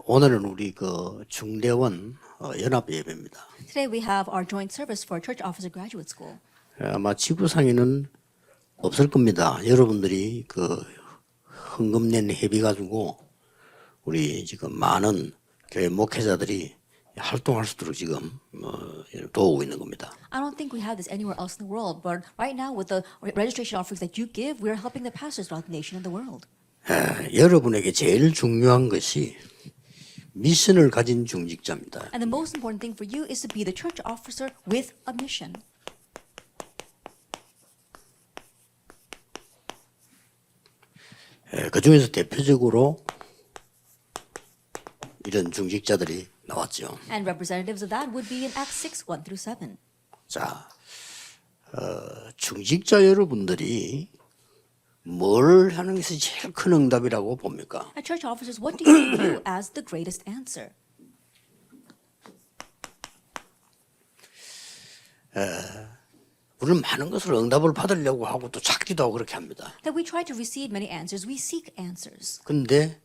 오늘은 우리 그 중대원 연합 예배입니다. Today we have our joint service for Church Officer Graduate School. 아마 지구상에는 없을 겁니다. 여러분들이 그 헌금 낸 회비 가지고 우리 지금 많은 교회 목회자들이 활동할 수 있도록 지금 도우고 있는 겁니다. I don't think we have this anywhere else in the world, but right now with the registration offerings that you give, we are helping the pastors throughout the nation and the world. 여러분에게 제일 중요한 것이 미션을 가진 중직자입니다. And the most important thing for you is to be the church officer with a mission. 그 중에서 대표적으로 이런 중직자들이 나왔죠. And representatives of that would be in Acts 6, 1 through 7. 자, 중직자 여러분들이 뭘 하는 것이 제일 큰 응답이라고 봅니까? Now, church officers, what do you view as the greatest answer? 우리는 많은 것을 응답을 받으려고 하고 또 찾기도 하고 그렇게 합니다. That we try to receive many answers, we seek answers. 그런데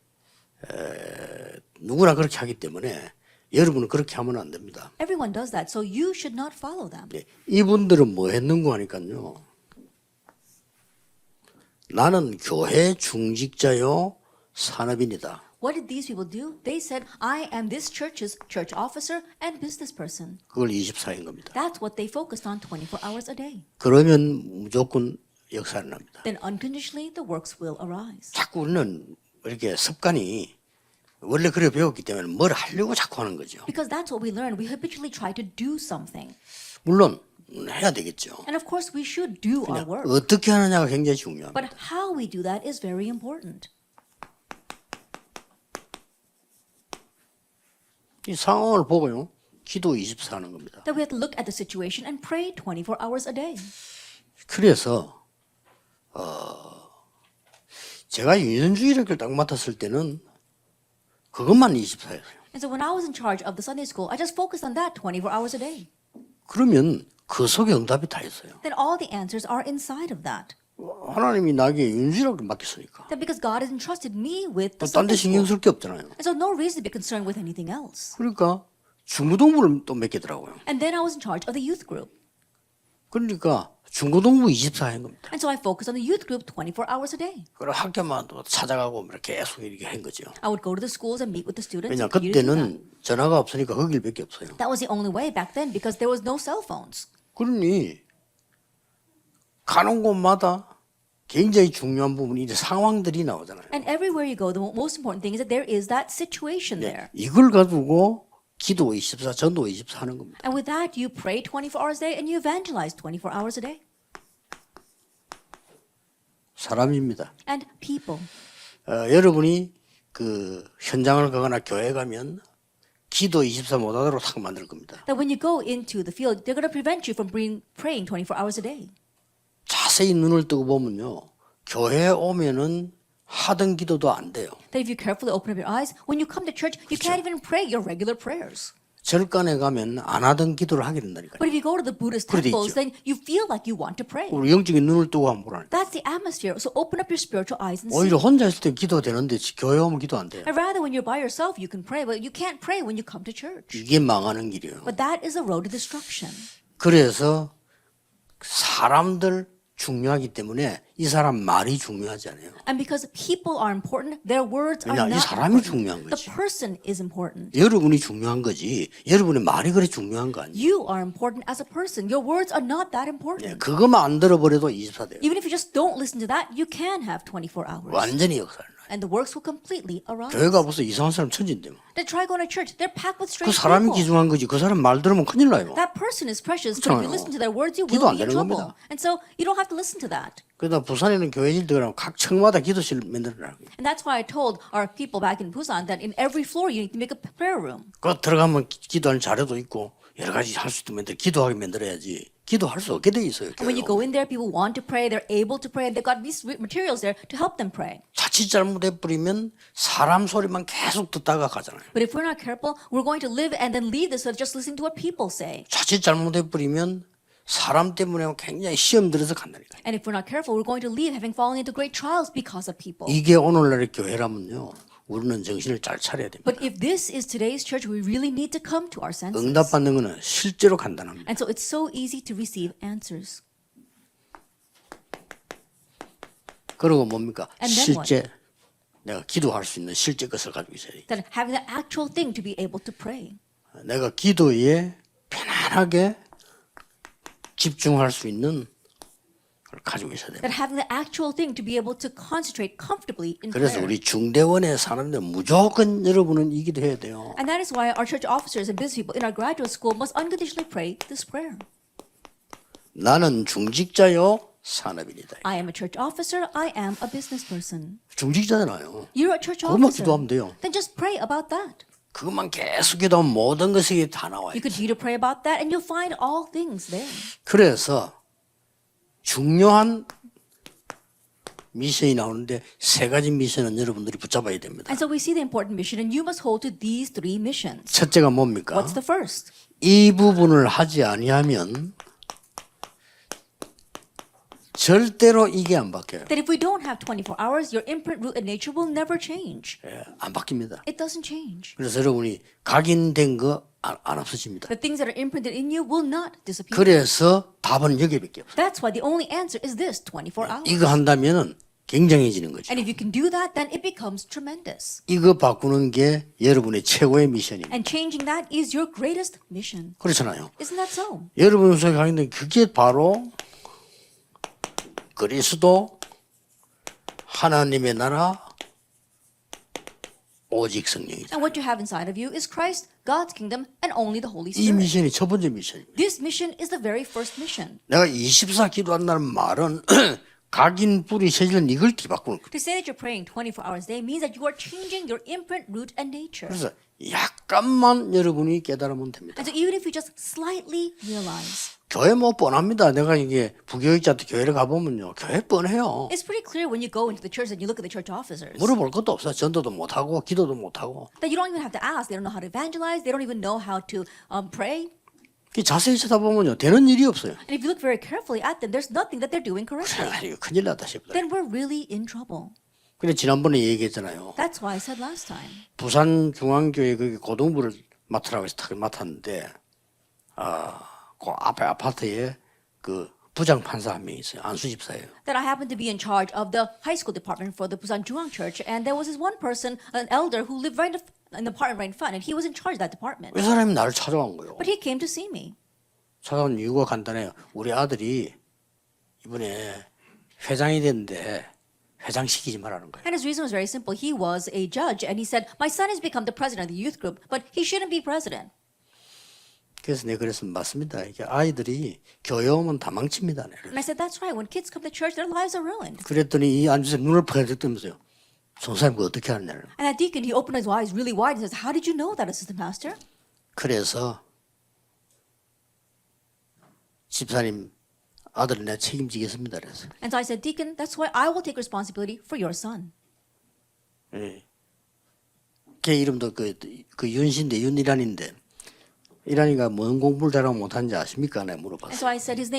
누구나 그렇게 하기 때문에 여러분은 그렇게 하면 안 됩니다. Everyone does that, so you should not follow them. 이분들은 뭐 했는고 하니까요. 나는 교회 중직자요 산업인이다. What did these people do? They said, I am this church's church officer and business person. 그걸 24인 겁니다. That's what they focused on 24 hours a day. 그러면 무조건 역사를 납니다. Then unconditionally the works will arise. 자꾸 우리는 이렇게 습관이 원래 그래 배웠기 때문에 뭘 하려고 자꾸 하는 거죠. Because that's what we learn. We habitually try to do something. 물론 해야 되겠죠. And of course we should do our work. 어떻게 하느냐가 굉장히 중요합니다. But how we do that is very important. 이 상황을 보고요. 기도 24하는 겁니다. That we have to look at the situation and pray 24 hours a day. 그래서 제가 유년주일학교를 딱 맡았을 때는 그것만 24였어요. And so when I was in charge of the Sunday school, I just focused on that 24 hours a day. 그러면 그 속에 응답이 다 있어요. Then all the answers are inside of that. 하나님이 나에게 유년주일학교를 맡겼으니까 That because God has entrusted me with the 딴 데 Sunday 신경 school. 쓸 게 없잖아요. And so no reason to be concerned with anything else. 그러니까 중고등부를 또 맡기더라고요. And then I was in charge of the youth group. 그러니까 중고등부 24인 겁니다. And so I focused on the youth group 24 hours a day. 그리고 학교만 또 찾아가고 이렇게 계속 이렇게 한 거죠. I would go to the schools and meet with the students. 왜냐 and continue to do that. 그때는 전화가 없으니까 거길밖에 없어요. That was the only way back then because there was no cell phones. 그러니 가는 곳마다 굉장히 중요한 부분이 이제 상황들이 나오잖아요. And everywhere you go, the most important thing is that there is that situation there. 이걸 가지고 기도 24, 전도 24 하는 겁니다. And with that, you pray 24 hours a day and you evangelize 24 hours a day. 사람입니다. And people. 여러분이 그 현장을 가거나 교회 가면 기도 24 못하도록 탁 만들 겁니다. That when you go into the field, they're going to prevent you from praying 24 hours a day. 자세히 눈을 뜨고 보면요. 교회에 오면은 하던 기도도 안 돼요. That if you carefully open up your eyes, when you come to church, you can't even pray your regular prayers. 절간에 가면 안 하던 기도를 하게 된다니까요. But if you go to the Buddhist 그래도 temples, 있죠. then you feel like you want to pray. 우리 영적인 눈을 뜨고 한번 보라니까. That's the atmosphere. So open up your spiritual eyes and see. 오히려 혼자 있을 때 기도 되는데 교회 오면 기도 안 돼요. And rather, when you're by yourself, you can pray, but you can't pray when you come to church. 이게 망하는 길이에요. But that is the road to destruction. 그래서 사람들 중요하기 때문에 이 사람 말이 중요하지 않아요. And because people are important, their words are 왜냐, 이 not 사람이 important. 중요한 The 거지. person is important. 여러분이 중요한 거지. 여러분의 말이 그래 중요한 거 아니에요. You are important as a person. Your words are not that important. 그것만 안 들어버려도 24 돼요. Even if you just don't listen to that, you can have 24 hours. 완전히 역사를 나요. And the works will completely arise. 교회가 벌써 이상한 사람 천진데 뭐. Then try going to church. They're packed with 그 strange 사람이 people. 귀중한 거지. 그 사람 말 들으면 큰일 나요. That person is precious, but if you 그렇잖아요. listen to their words, you 기도 will 안 be in 되는 trouble. 겁니다. And so you don't have to listen to that. 그러다 부산에는 교회질 들어가면 각 층마다 기도실 만들어라고. And that's why I told our people back in Busan that in every floor you need to make a prayer room. 그 들어가면 기도하는 자료도 있고 여러 가지 할 수 있는 만들 기도하게 만들어야지. 기도할 수 없게 돼 있어요. And when you go in there, people want to pray, they're able to pray, and they've got these materials there to help them pray. 자칫 잘못해 버리면 사람 소리만 계속 듣다가 가잖아요. But if we're not careful, we're going to live and then leave this with just listening to what people say. 자칫 잘못해 버리면 사람 때문에 굉장히 시험 들어서 간다니까요. And if we're not careful, we're going to leave having fallen into great trials because of people. 이게 오늘날의 교회라면요. 우리는 정신을 잘 차려야 됩니다. But if this is today's church, we really need to come to our senses. 응답받는 것은 실제로 간단합니다. And so it's so easy to receive answers. 그리고 뭡니까? And then what? 실제 내가 기도할 수 있는 실제 것을 가지고 있어야 돼. That having the actual thing to be able to pray. 내가 기도에 편안하게 집중할 수 있는 걸 가지고 있어야 됩니다. That having the actual thing to be able to concentrate comfortably in 그래서 prayer. 우리 중대원의 사람들 무조건 여러분은 이 기도해야 돼요. And that is why our church officers and business people in our graduate school must unconditionally pray this prayer. 나는 중직자요 산업인이다. I am a church officer. I am a business person. 중직자잖아요. You're a church 그것만 officer. 기도하면 돼요. Then just pray about that. 그것만 계속 기도하면 모든 것이 다 나와요. You continue to pray about that and you'll find all things there. 그래서 중요한 미션이 나오는데 세 가지 미션은 여러분들이 붙잡아야 됩니다. And so we see the important mission and you must hold to these three missions. 첫째가 뭡니까? What's the first? 이 부분을 하지 아니하면 절대로 이게 안 바뀌어요. That if we don't have 24 hours, your imprint, root, and nature will never change. 예, 안 바뀝니다. It doesn't change. 그래서 여러분이 각인된 거 안 없어집니다. The things that are imprinted in you will not disappear. 그래서 답은 여기밖에 없어요. That's why the only answer is this 24 hours. 이거 한다면은 굉장해지는 거죠. And if you can do that, then it becomes tremendous. 이거 바꾸는 게 여러분의 최고의 미션입니다. And changing that is your greatest mission. 그렇잖아요. Isn't that so? 여러분 속에 각인된 그게 바로 그리스도 하나님의 나라 오직 성령이다. And what you have inside of you is Christ, God's kingdom, and only the Holy 이 Spirit. 미션이 첫 번째 미션입니다. This mission is the very first mission. 내가 24 기도한다는 말은 각인 뿌리 세질 이걸 뒤바꾸는 거예요. To say that you're praying 24 hours a day means that you are changing your imprint, root, and nature. 그래서 약간만 여러분이 깨달으면 됩니다. And so even if you just slightly realize, 교회 뭐 뻔합니다. 내가 이게 부교육자한테 교회를 가보면요. 교회 뻔해요. it's pretty clear when you go into the church and you look at the church officers 물어볼 것도 없어요. 전도도 못하고 기도도 못하고. that you don't even have to ask. They don't know how to evangelize. They don't even know how to pray. 자세히 쳐다보면요. 되는 일이 없어요. And if you look very carefully at them, there's nothing that they're doing correctly. 이거 큰일 났다 싶다. Then we're really in trouble. 그래 지난번에 얘기했잖아요. That's why I said last time. 부산중앙교회 거기 고등부를 맡으라고 해서 탁 맡았는데 그 앞에 아파트에 그 부장 판사 한 명 있어요. 안수 집사예요. That I happened to be in charge of the high school department for the Busan Jungwang Church, and there was this one person, an elder, who lived right in the apartment right in front, and he was in charge of that department. 그 사람이 나를 찾아온 거예요. But he came to see me. 찾아온 이유가 간단해요. 우리 아들이 이번에 회장이 됐는데 회장 시키지 말라는 거예요. And his reason was very simple. He was a judge, and he said, my son has become the president of the youth group, but he shouldn't be president. 그래서 내가 그랬으면 맞습니다. 이게 아이들이 교회 오면 다 망칩니다. And I said, that's right. When kids come to church, their lives are ruined. 그랬더니 이 안주생 눈을 펄쩍 뜨면서요. 송사님 그거 어떻게 하느냐. And that deacon, he opened his eyes really wide and says, how did you know that, assistant pastor? 그래서 집사님 아들을 내가 책임지겠습니다. 그래서 And so I said, deacon, that's why I will take responsibility for your son. 예. 걔 이름도 그 윤신데 윤이란인데 이란이가 뭔 공부를 잘하고 못하는지 아십니까? 내가 And 물어봤어요. so I said, his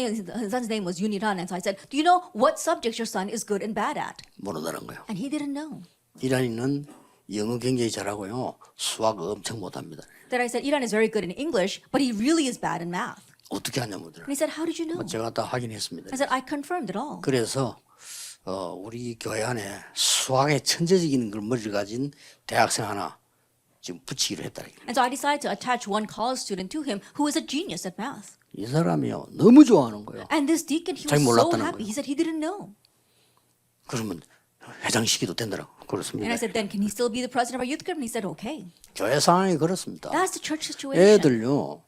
son's name was Yuniran. And so I said, do you know what subjects your son is good and bad at? 모르다는 거예요. And he didn't know. 이란이는 영어 굉장히 잘하고요. 수학 엄청 못합니다. That I said, Iran is very good in English, but he really is bad in math. 어떻게 하냐면 And he said, how did you know? 제가 다 확인했습니다. I said, I confirmed it all. 그래서 우리 교회 안에 수학에 천재적인 걸 머리를 가진 대학생 하나 지금 붙이기로 했다. And so I decided to attach one college student to him who is a genius at math. 이 사람이요 너무 좋아하는 거예요. And this deacon, he 자기 was so 몰랐다는 happy. 거예요. He said he didn't know. 그러면 회장시키도 된다고 And 그렇습니다. I said, then can he still be the president of our youth group? And he said, okay. 교회 상황이 그렇습니다. That's the church situation. 애들요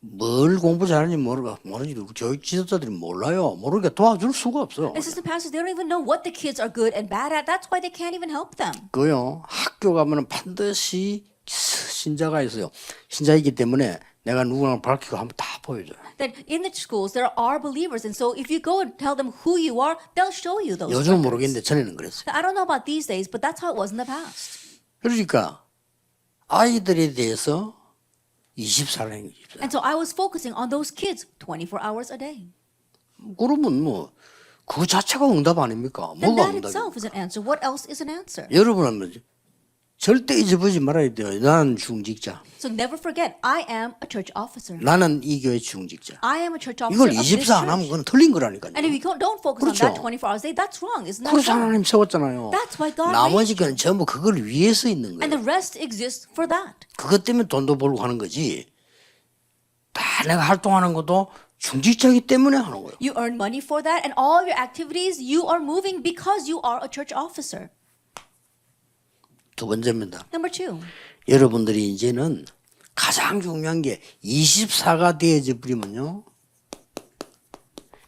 뭘 공부 잘하는지 모르지 교육 지도자들이 몰라요. 모르니까 도와줄 수가 없어. Assistant pastors, they don't even know what the kids are good and bad at. That's why they can't even help them. 그요 학교 가면은 반드시 신자가 있어요. 신자이기 때문에 내가 누구랑 밝히고 한번 다 보여줘요. That in the schools there are believers, and so if you go and tell them who you are, they'll show you those. 요즘은 records. 모르겠는데 전에는 그랬어요. I don't know about these days, but that's how it was in the past. 그러니까 아이들에 대해서 24년 And so I was focusing on those kids 24 hours a day. 그러면 뭐 그 자체가 응답 아닙니까? Then 뭐가 that 응답이에요? itself is an answer. What else is an answer? 여러분은 절대 잊어버리지 말아야 돼요. 나는 중직자. So never forget, I am a church officer. 나는 이 교회 중직자. I am a church officer 이걸 of this 24 안 하면 church. 그건 틀린 거라니까요. And if you don't focus on 그렇죠. that 24 hours a day, that's wrong. Isn't that 그래서 wrong? 하나님 세웠잖아요. That's why God 나머지 raised 건 you. 전부 그걸 위해서 있는 And 거예요. the rest exists for that. 그것 때문에 돈도 벌고 하는 거지. 다 내가 활동하는 것도 중직자이기 때문에 하는 거예요. You earn money for that, and all your activities, you are moving because you are a church officer. 두 번째입니다. Number 2. 여러분들이 이제는 가장 중요한 게 24가 되어져 버리면요.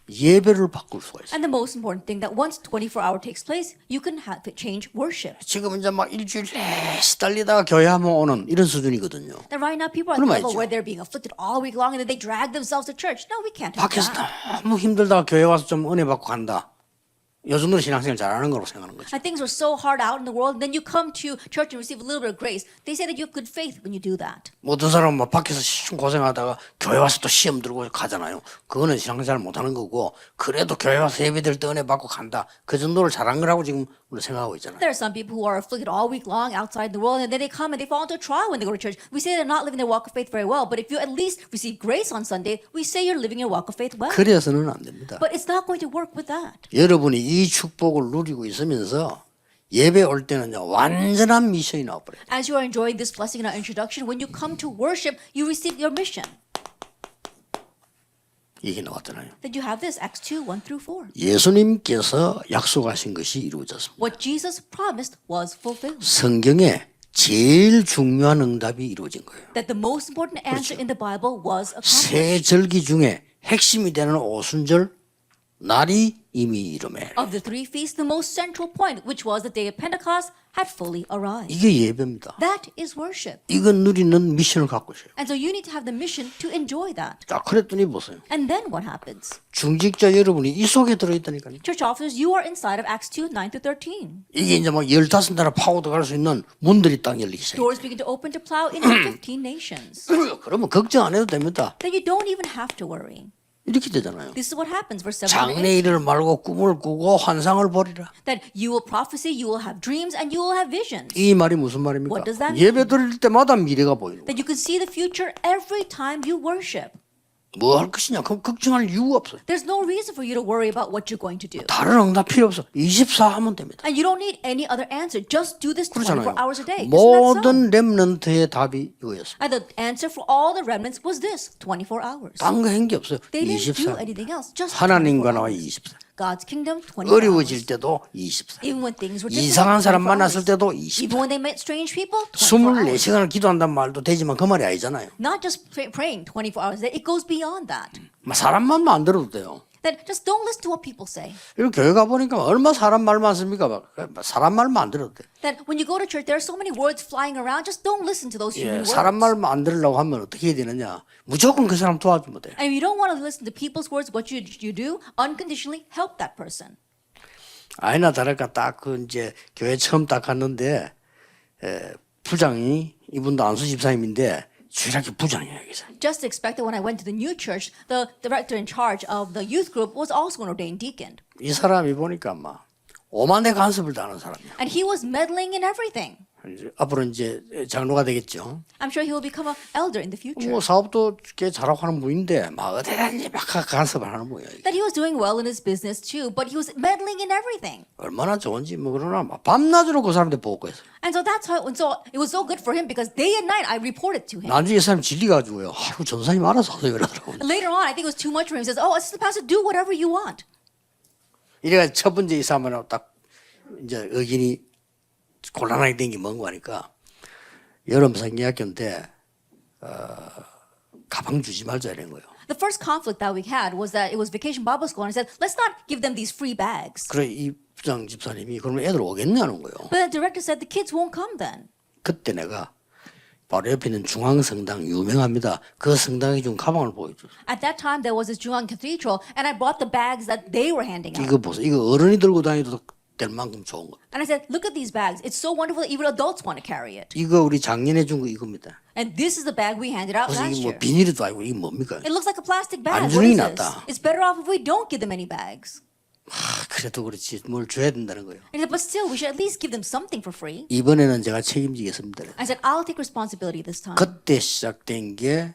예배를 바꿀 수가 있어요. And the most important thing that once 24-hour takes place, you can have it change worship. 지금 이제 막 일주일 내내 시달리다가 교회 한번 오는 이런 수준이거든요. That right now people are at 그럼 the level 알죠. where they're being afflicted all week long and then they drag themselves to church. No, we can't have 밖에서 that. 너무 힘들다가 교회 와서 좀 은혜 받고 간다. 요즘으로 신앙생활 잘하는 거라고 생각하는 거죠. And things are so hard out in the world, and then you come to church and receive a little bit of grace. They say that you have good faith when you do that. 모든 사람은 막 밖에서 시험 고생하다가 교회 와서 또 시험 들고 가잖아요. 그거는 신앙생활 못하는 거고 그래도 교회 와서 예배드릴 때 은혜 받고 간다. 그 정도를 잘한 거라고 지금 우리 생각하고 있잖아요. There are some people who are afflicted all week long outside the world, and then they come and they fall into a trial when they go to church. We say they're not living their walk of faith very well, but if you at least receive grace on Sunday, we say you're living your walk of faith well. 그래서는 안 됩니다. But it's not going to work with that. 여러분이 이 축복을 누리고 있으면서 예배 올 때는요 완전한 미션이 나와버려요. As you are enjoying this blessing in our introduction, when you come to worship, you receive your mission. 이게 나왔잖아요. That you have this, Acts 2, 1 through 4. 예수님께서 약속하신 것이 이루어졌습니다. What Jesus promised was fulfilled. 성경에 제일 중요한 응답이 이루어진 거예요. That the most important answer in the Bible was accomplished. 세 절기 중에 핵심이 되는 오순절 날이 이미 이름에 Of the 3 feasts, the most central point, which was the day of Pentecost, had fully arrived. 이게 예배입니다. That is worship. 이건 누리는 미션을 갖고 있어요. And so you need to have the mission to enjoy that. 자, 그랬더니 보세요. And then what happens? 중직자 여러분이 이 속에 들어있다니까요. Church officers, you are inside of Acts 2, 9 through 13. 이게 이제 막 15나라 파고 들어갈 수 있는 문들이 딱 열리기 시작해요. Doors begin to open to plow into 15 nations. 그러면 걱정 안 해도 됩니다. Then you don't even have to worry. 이렇게 되잖아요. This is what happens, verse 7. 장래일을 말고 꿈을 꾸고 환상을 벌이라. That you will prophesy, you will have dreams, and you will have visions. 이 말이 무슨 말입니까? What does that mean? 예배 드릴 때마다 미래가 보이는 거예요. That you can see the future every time you worship. 뭐 할 것이냐? 그럼 걱정할 이유가 없어요. There's no reason for you to worry about what you're going to do. 다른 응답 필요 없어. 24 하면 됩니다. And you don't need any other answer. Just do this 24 그렇잖아요. hours a day. Isn't that so? 모든 렘넌트의 답이 이거였습니다. And the answer for all the remnants was this, 24 hours. 딴 거 한 게 없어요. They didn't do 24. anything else. Just 하나님과 24 나와 hours. 24. God's kingdom, 24 어려워질 hours. 때도 24. Even when things were difficult, 이상한 사람 24 만났을 hours. 때도 Even 24. when they met strange people, 24 hours. 24시간을 기도한다는 말도 되지만 그 말이 아니잖아요. Not just praying 24 hours a day. It goes beyond that. 막 사람 말만 안 들어도 돼요. That just don't listen to what people say. 이렇게 교회 가보니까 얼마 사람 말 많습니까? 막 사람 말만 안 들어도 돼. That when you go to church, there are so many words flying around. Just don't listen to those 예, human words. 사람 말만 안 들으려고 하면 어떻게 해야 되느냐? 무조건 그 사람 도와주면 돼. And if you don't want to listen to people's words, what you do, unconditionally help that person. 아니나 다를까 딱 그 이제 교회 처음 딱 갔는데 부장이 이분도 안수 집사님인데 주일학교 부장이에요 여기서. Just expect that when I went to the new church, the director in charge of the youth group was also an ordained deacon. 이 사람이 보니까 막 오만대 간섭을 당하는 사람이야. And he was meddling in everything. 이제 앞으로 이제 장로가 되겠죠. I'm sure he will become an elder in the future. 뭐 사업도 꽤 잘하고 하는 분인데 막 어디든지 막 간섭을 하는 분이야. That he was doing well in his business too, but he was meddling in everything. 얼마나 좋은지 뭐 그러나 막 밤낮으로 그 사람한테 보고했어. And so that's how, and so it was so good for him because day and night I reported to him. 나중에 이 사람 질리가지고요. 아이고 전사님 알아서 하세요 이러더라고요. And later on, I think it was too much for him. He says, "Oh, assistant pastor, do whatever you want." 이래가 첫 번째 이 사람하고 딱 이제 의견이 곤란하게 된 게 뭔가 하니까 여름 성경학교인데 가방 주지 말자 이런 거예요. The first conflict that we had was that it was Vacation Bible School, and I said, "Let's not give them these free bags." 그래 이 부장 집사님이 그러면 애들 오겠냐는 거예요. But the director said the kids won't come then. 그때 내가 바로 옆에 있는 중앙성당 유명합니다. 그 성당에 준 가방을 보여줬어요. At that time, there was this Jungang Cathedral, and I brought the bags that they were handing out. 이거 보세요. 이거 어른이 들고 다니도 될 만큼 좋은 거. And I said, "Look at these bags. It's so wonderful that even adults want to carry it." 이거 우리 작년에 준 거 이겁니다. And this is the bag we handed out 무슨 last 이게 뭐 year. 비닐도 아니고 이게 뭡니까? It looks like a plastic bag. 안 What 주는 게 is this? 낫다. It's better off if we don't give them any bags. 그래도 그렇지 뭘 줘야 된다는 거예요. And he said, but still, we should at least give them something for free. 이번에는 제가 책임지겠습니다. I said, I'll take responsibility this time. 그때 시작된 게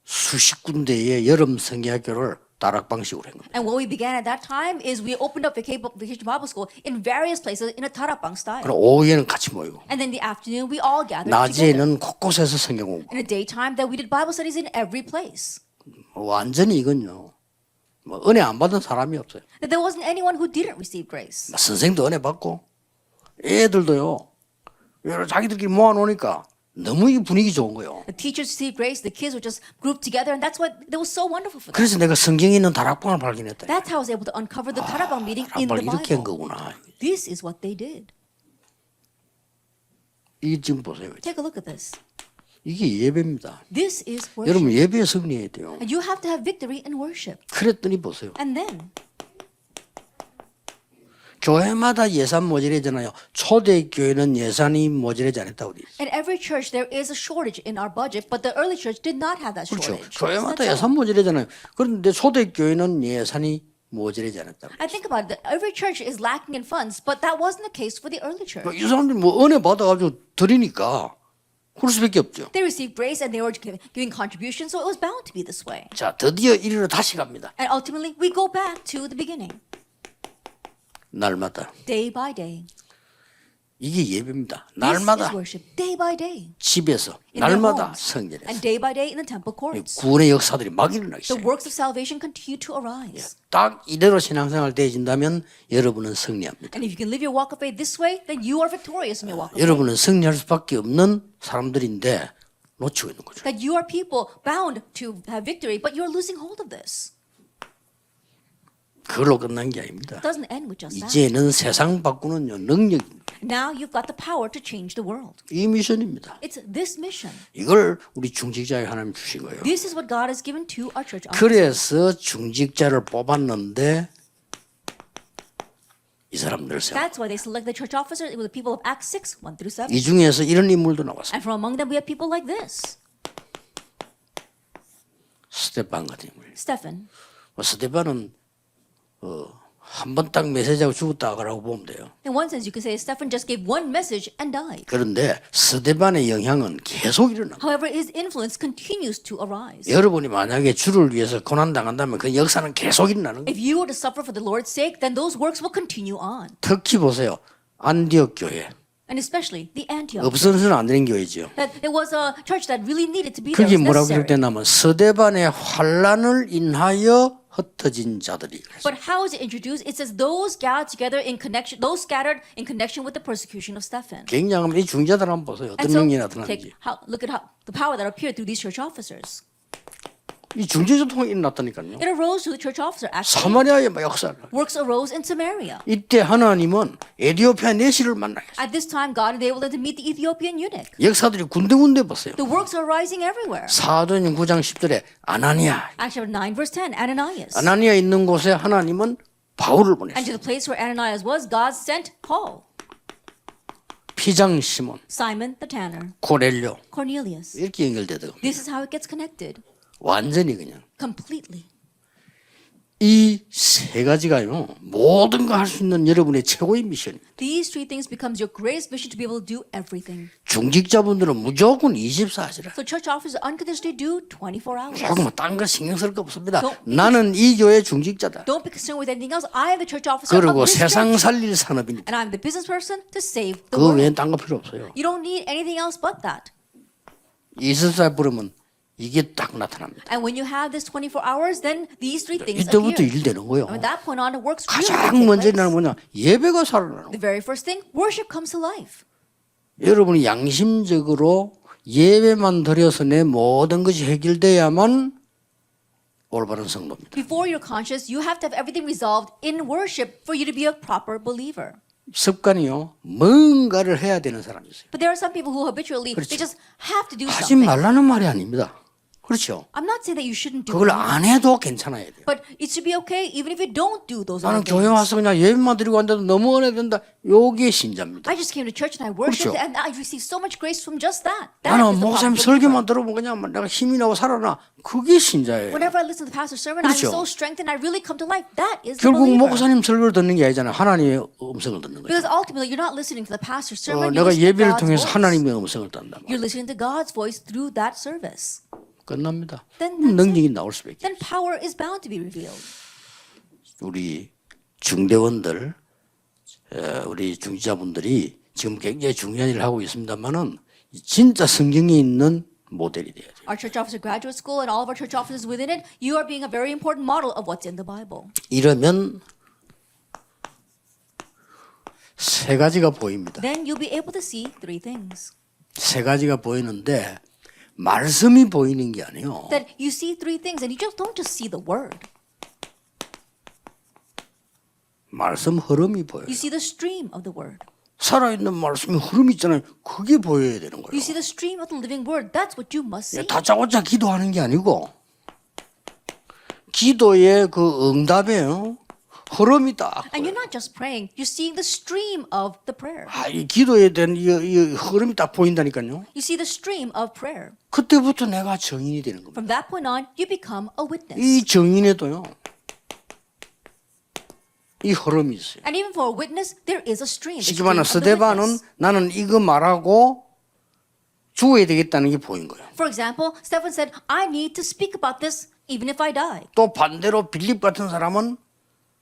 수십 군데의 여름 성경학교를 다락 방식으로 한 겁니다. And what we began at that time is we opened up Vacation Bible School in various places in a tarapang style. 그럼 오후에는 같이 모이고 And then in the afternoon, we all gathered together. 낮에는 곳곳에서 성경 공부. In the daytime, that we did Bible studies in every place. 완전히 이건요. 뭐 은혜 안 받은 사람이 없어요. That there wasn't anyone who didn't receive grace. 선생도 은혜 받고 애들도요. 여러 자기들끼리 모아놓으니까 너무 이 분위기 좋은 거예요. The teachers received grace, the kids were just grouped together, and that's what that was so wonderful for them. 그래서 내가 성경에 있는 다락방을 발견했다. That's how I was able to uncover the tarapang meeting in 다락방을 the 이렇게 한 Bible. 거구나. This is what they did. 이 지금 보세요. Take a look at this. 이게 예배입니다. This is worship. 여러분 예배에 승리해야 돼요. And you have to have victory in worship. 그랬더니 보세요. And then, 교회마다 예산 모자라잖아요. 초대교회는 예산이 모자라지 않았다고 돼 있어요. in every church there is a shortage in our budget, but the early church did not have that 그렇죠. shortage. 교회마다 That's 예산 all. 모자라잖아요. 그런데 초대교회는 예산이 모자라지 않았다고. I think about it. Every church is lacking in funds, but that wasn't the case for the early church. 이 사람들이 뭐 은혜 받아가지고 드리니까 그럴 수밖에 없죠. They received grace and they were giving contributions, so it was bound to be this way. 자, 드디어 이리로 다시 갑니다. And ultimately, we go back to the beginning, 날마다. day by day. 이게 예배입니다. This 날마다 is worship, day by day. 집에서 In their 날마다 homes, 성전에서 and day by day in the temple courts. 구원의 역사들이 막 일어나기 The 시작해요. works of salvation continue to arise. 딱 이대로 신앙생활 되어진다면 여러분은 승리합니다. And if you can live your walk of faith this way, then you are victorious in your walk of faith. 여러분은 승리할 수밖에 없는 사람들인데 놓치고 있는 거죠. That you are people bound to have victory, but you're losing hold of this. 그걸로 끝난 게 아닙니다. It doesn't end with just that. 이제는 세상 바꾸는 능력입니다. Now you've got the power to change the world. 이 미션입니다. It's this mission. 이걸 우리 중직자에 하나님 주신 거예요. This is what God has given to our church officers. 그래서 중직자를 뽑았는데 이 사람들 세워. That's why they select the church officers. It was the people of Acts 6, 1 through 7. 이 중에서 이런 인물도 나왔어요. And from among them we have people like this. 스테판 같은 인물. Stephen. 스테판은 한 번 딱 메시지하고 죽었다고 보면 돼요. In one sense, you could say Stephen just gave one message and died. 그런데 스테판의 영향은 계속 일어나. However, his influence continues to arise. 여러분이 만약에 주를 위해서 고난 당한다면 그 역사는 계속 일어나는 거예요. If you were to suffer for the Lord's sake, then those works will continue on. 특히 보세요. 안디옥 교회. And especially the Antioch. 없어서는 안 되는 교회죠. That it was a church that really needed to be there. 그게 It was 뭐라고 necessary. 기록됐냐면 스데반의 환란을 인하여 흩어진 자들이. But how is it introduced? It says those gathered together in connection, those scattered in connection with the persecution of Stephen. 굉장히 이 중자들 한번 보세요. 어떤 And so 능력이 나타나는지. look at how the power that appeared through these church officers. 이 중재소통이 일어났다니까요. It arose through the church officer. Actually, 사마리아의 역사. works arose in Samaria. 이때 하나님은 에디오피아 내시를 만나게 했어요. At this time, God enabled them to meet the Ethiopian eunuch. 역사들이 군데군데 보세요. The works are rising everywhere. 사도행 9장 10절에 아나니아. Acts chapter 9, verse 10, Ananias. 아나니아 있는 곳에 하나님은 바울을 And to 보냈어요. the place where Ananias was, God sent Paul, 피장 시몬, Simon the tanner, 고넬료 Cornelius. 이렇게 연결되더라고요. This is how it gets connected. 완전히 그냥. Completely. 이 세 가지가요. 모든 거 할 수 있는 여러분의 최고의 미션입니다. These three things becomes your greatest mission to be able to do everything. 중직자분들은 무조건 24시라. So church officers unconditionally do 24 hours. 조금 딴 거 신경 쓸 거 없습니다. Don't- 나는 이 교회 중직자다. Don't be concerned with anything else. I am the church officer 그리고 of this 세상 church. 살릴 산업이니까. And I'm the business person to save the 그 외엔 world. 딴 거 필요 없어요. You don't need anything else but that. 24살 부르면 이게 딱 나타납니다. And when you have this 24 hours, then these three things 이때부터 appear. 일 되는 거예요. And at that point on, it works really 가장 먼저 take 일어나는 place. 뭐냐? 예배가 살아나는 The 거예요. very first thing, worship comes to life. 여러분이 양심적으로 예배만 드려서 내 모든 것이 해결돼야만 올바른 성도입니다. Before you're conscious, you have to have everything resolved in worship for you to be a proper believer. 습관이요. 뭔가를 해야 되는 사람이 있어요. But there are some people who habitually, 그렇죠. they just have to do 하지 something. 말라는 말이 아닙니다. 그렇죠. I'm not saying that you shouldn't do 그걸 it, 안 해도 괜찮아야 돼요. but it should be okay even if you don't do those 나는 other 교회 things. 와서 그냥 예배만 드리고 왔는데도 너무 은혜 된다. 요게 신자입니다. I just came to church and I worshipped 그렇죠. and I received so much grace from just that. That 나는 is the 목사님 proper 설교만 believer. 들어보면 그냥 내가 힘이 나고 살아나. 그게 신자예요. Whenever I listen to the pastor's sermon, I'm 그렇죠. so strengthened. I really come to life. That is the 결국 believer. 목사님 설교를 듣는 게 아니잖아요. 하나님의 음성을 듣는 거예요. Because ultimately, you're not listening to the pastor's sermon. You're 내가 listening to 예배를 God's 통해서 voice. 하나님의 음성을 딴다. You're listening to God's voice through that service. 끝납니다. Then that's 능력이 나올 수밖에. Then power is bound to be revealed. 우리 중대원들, 우리 중지자분들이 지금 굉장히 중요한 일을 하고 있습니다만은 진짜 성경에 있는 모델이 돼야 돼요. Our church officer graduate school and all of our church officers within it, you are being a very important model of what's in the Bible. 이러면 세 가지가 보입니다. Then you'll be able to see three things. 세 가지가 보이는데 말씀이 보이는 게 아니에요. That you see three things and you just don't just see the word. 말씀 흐름이 보여요. You see the stream of the word. 살아있는 말씀이 흐름 있잖아요. 그게 보여야 되는 거예요. You see the stream of the living word. That's what you must see. 다짜고짜 기도하는 게 아니고 기도의 그 응답의 흐름이 딱. And you're not just praying, you're seeing the stream of the prayer. 이 기도에 대한 이 흐름이 딱 보인다니까요. You see the stream of prayer. 그때부터 내가 증인이 되는 겁니다. From that point on, you become a witness. 이 증인에도요. 이 흐름이 있어요. And even for a witness, there is a stream. The 쉽게 stream 말하면 of the 스데반은 witness. 나는 이거 말하고 죽어야 되겠다는 게 보인 거예요. For example, Stephen said, I need to speak about this even if I die. 또 반대로 빌립 같은 사람은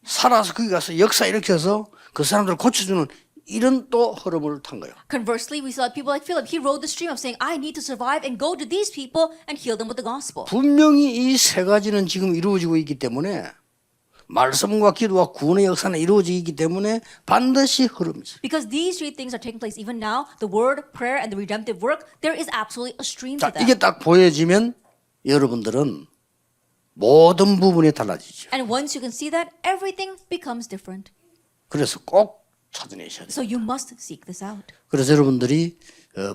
살아서 거기 가서 역사 일으켜서 그 사람들을 고쳐주는 이런 또 흐름을 탄 거예요. Conversely, we saw people like Philip. He rode the stream of saying, I need to survive and go to these people and heal them with the gospel. 분명히 이 세 가지는 지금 이루어지고 있기 때문에 말씀과 기도와 구원의 역사는 이루어지기 때문에 반드시 흐름이 있어요. Because these three things are taking place even now, the word, prayer, and the redemptive work, there is absolutely a stream to 자, 이게 them. 딱 보여지면 여러분들은 모든 부분이 달라지죠. And once you can see that, everything becomes different. 그래서 꼭 찾아내셔야 돼요. So you must seek this out. 그래서 여러분들이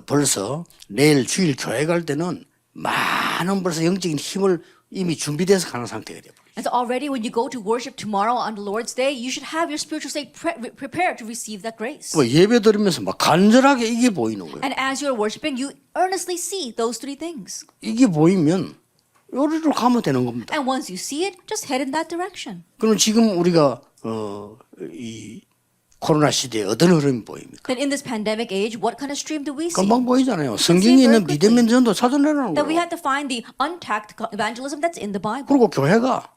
벌써 내일 주일 교회 갈 때는 많은 벌써 영적인 힘을 이미 준비돼서 가는 상태가 돼요. And so already when you go to worship tomorrow on the Lord's Day, you should have your spiritual state prepared to receive that grace. 뭐 예배 드리면서 막 간절하게 이게 보이는 거예요. And as you're worshiping, you earnestly see those three things. 이게 보이면 요리로 가면 되는 겁니다. And once you see it, just head in that direction. 그럼 지금 우리가 이 코로나 시대에 어떤 흐름이 보입니까? Then in this pandemic age, what kind of stream do we see? 금방 보이잖아요. 성경에 있는 비대면 전도 찾아내라는 That we 거예요. have to find the untapped evangelism that's in the Bible. 그리고 교회가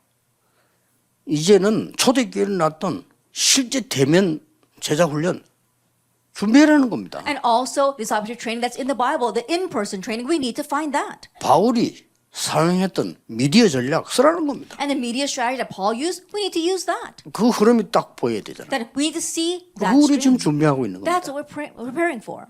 이제는 초대교회를 놨던 실제 대면 제자 훈련 준비하라는 겁니다. And also discipleship training that's in the Bible, the in-person training, we need to find that. 바울이 사용했던 미디어 전략 쓰라는 겁니다. And the media strategy that Paul used, we need to use that. 그 흐름이 딱 보여야 되잖아요. That we need to see that 그거 우리 지금 stream. 준비하고 있는 That's 겁니다. what we're preparing for,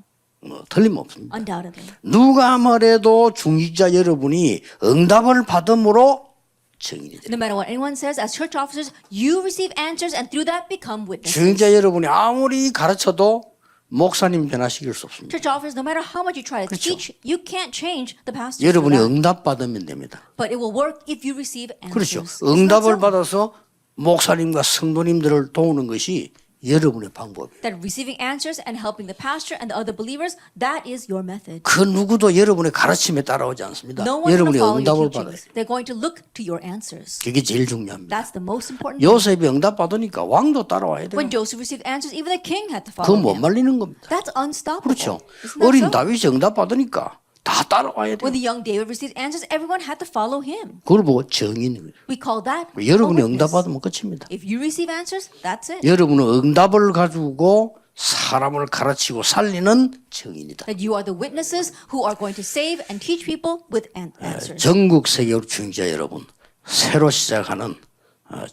틀림없습니다. undoubtedly. 누가 말해도 중직자 여러분이 응답을 받음으로 증인이 됩니다. No matter what anyone says, as church officers, you receive answers and through that become witnesses. 증인자 여러분이 아무리 가르쳐도 목사님 변화시킬 수 없습니다. Church officers, no matter how much you try to 그렇죠. teach, you can't change the pastor. 여러분이 응답 받으면 됩니다. But it will work if you receive 그렇죠. answers. It's not 응답을 so. 받아서 목사님과 성도님들을 도우는 것이 여러분의 방법이에요. That receiving answers and helping the pastor and the other believers, that is your method. 그 누구도 여러분의 가르침에 따라오지 않습니다. No one's going to 여러분이 follow your 응답을 받아요. teachings. They're going to look to your answers. 그게 제일 중요합니다. That's the most important thing. 요셉이 응답 받으니까 왕도 따라와야 돼요. When Joseph received answers, even the king had to 그거 follow 못 him. 말리는 겁니다. That's unstoppable. 그렇죠. Isn't that 어린 so? 다윗이 응답 받으니까 다 따라와야 돼요. When the young David received answers, everyone had to follow him. 그걸 보고 정인입니다. We call that a 여러분이 witness. 응답 받으면 끝입니다. If you receive answers, that's it. 여러분은 응답을 가지고 사람을 가르치고 살리는 정인이다. That you are the witnesses who are going to save and teach people with answers. 전국 세계로 중자 여러분, 새로 시작하는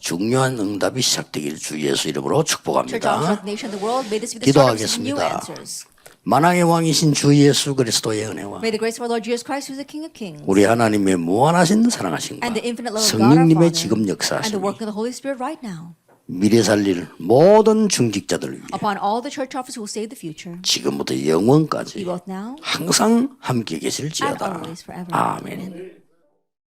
중요한 응답이 시작되기를 주 예수 이름으로 Church 축복합니다. of the nation, the world, may this be the start of some new 기도하겠습니다. answers. 만왕의 왕이신 주 예수 그리스도의 은혜와 May the grace of our Lord Jesus Christ, who is the King of Kings, 우리 하나님의 무한하신 사랑하심과 and the infinite love of God our 성령님의 Father, 지금 and the 역사하심이 work of the Holy Spirit right now, 미래 살릴 모든 중직자들을 위해 upon all the church officers who will save the future, 지금부터 be 영원까지 both now 항상 함께 and 계실지어다. always forever. 아멘. Amen.